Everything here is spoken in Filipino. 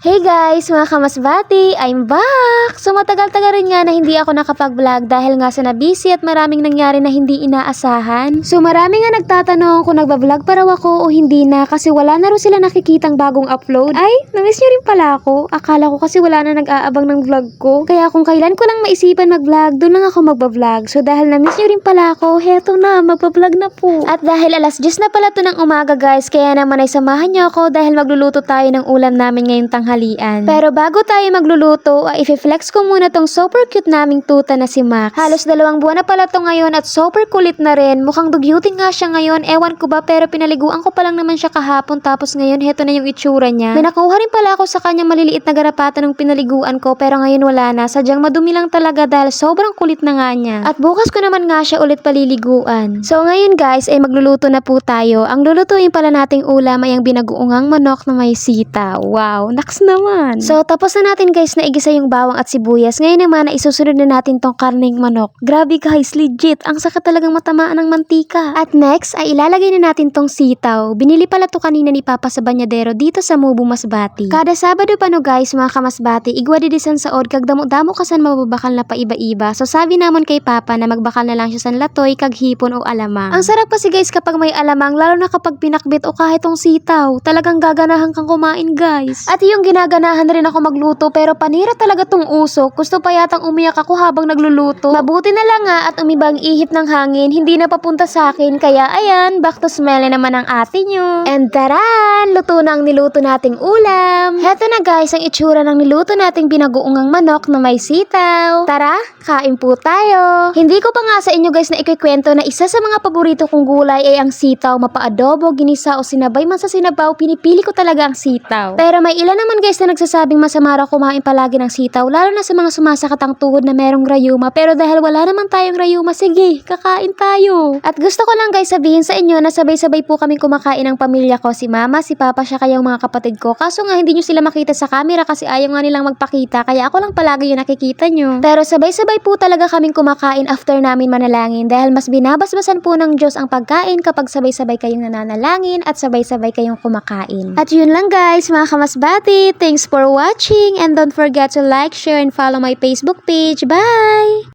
Hey guys, mga kamasbati! I'm back! So matagal-tagal rin nga na hindi ako nakapag-vlog dahil nga sa na-busy at maraming nangyari na hindi inaasahan. So marami nga nagtatanong kung nagba-vlog pa raw ako o hindi na kasi wala na raw sila nakikitang bagong upload. Ay, namiss nyo rin pala ako. Akala ko kasi wala na nag-aabang ng vlog ko. Kaya kung kailan ko lang maisipan mag-vlog, doon lang ako magba-vlog. So dahil namiss nyo rin pala ako, heto na, magpa-vlog na po. At dahil alas 10 na pala to ng umaga guys, kaya naman ay samahan nyo ako dahil magluluto tayo ng ulam namin ngayong tanghali. Pero bago tayo magluluto, ay i-flex ko muna tong super cute naming tuta na si Max. Halos 2 buwan na pala to ngayon at super kulit na rin. Mukhang dugyuting nga siya ngayon, ewan ko ba, pero pinaliguan ko pa lang naman siya kahapon tapos ngayon heto na yung itsura niya. May nakuha rin pala ako sa kanyang maliliit na garapatan ng pinaliguan ko pero ngayon wala na. Sadyang madumi lang talaga dahil sobrang kulit na nga niya. At bukas ko naman nga siya ulit paliliguan. So ngayon guys ay magluluto na po tayo. Ang lulutuin pala nating ulam ay ang binagoongang manok na may sita. Wow, naks naman. So tapos na natin guys na igisa yung bawang at sibuyas. Ngayon naman ay isusunod na natin tong karneng manok. Grabe guys, legit. Ang sakit talagang matamaan ng mantika. At next ay ilalagay na natin tong sitaw. Binili pala to kanina ni Papa sa banyadero dito sa Mubu Masbati. Kada Sabado pa no guys mga kamasbati, igwadidisan sa od kag damo-damo kasan mababakal na pa iba-iba. So sabi namon kay Papa na magbakal na lang siya san latoy kag hipon o alamang. Ang sarap kasi guys kapag may alamang, lalo na kapag pinakbit o kahit tong sitaw. Talagang gaganahan kang kumain guys. At yung ginaganahan rin ako magluto pero panira talaga tong usok. Gusto pa yatang umiyak ako habang nagluluto. Mabuti na lang nga at umibang ihip ng hangin, hindi na papunta sa akin. Kaya ayan, back to smell naman ang ate nyo. And taran! Luto na ang niluto nating ulam. Heto na guys ang itsura ng niluto nating binagoongang manok na may sitaw. Tara, kain po tayo. Hindi ko pa nga sa inyo guys na ikikwento na isa sa mga paborito kong gulay ay ang sitaw. Mapa-adobo, ginisa o sinabay man sa sinabaw, pinipili ko talaga ang sitaw. Pero may ilan naman guys na nagsasabing masama raw kumain palagi ng sitaw, lalo na sa mga sumasakit ang tuhod na merong rayuma. Pero dahil wala naman tayong rayuma, sige, kakain tayo. At gusto ko lang guys sabihin sa inyo na sabay-sabay po kaming kumakain ng pamilya ko, si Mama, si Papa, siya kayong mga kapatid ko. Kaso nga hindi nyo sila makita sa camera kasi ayaw nga nilang magpakita, kaya ako lang palagi yung nakikita nyo. Pero sabay-sabay po talaga kaming kumakain after namin manalangin dahil mas binabasbasan po ng Diyos ang pagkain kapag sabay-sabay kayong nananalangin at sabay-sabay kayong kumakain. At yun lang guys mga kamasbati, thanks for watching and don't forget to like, share, and follow my Facebook page. Bye!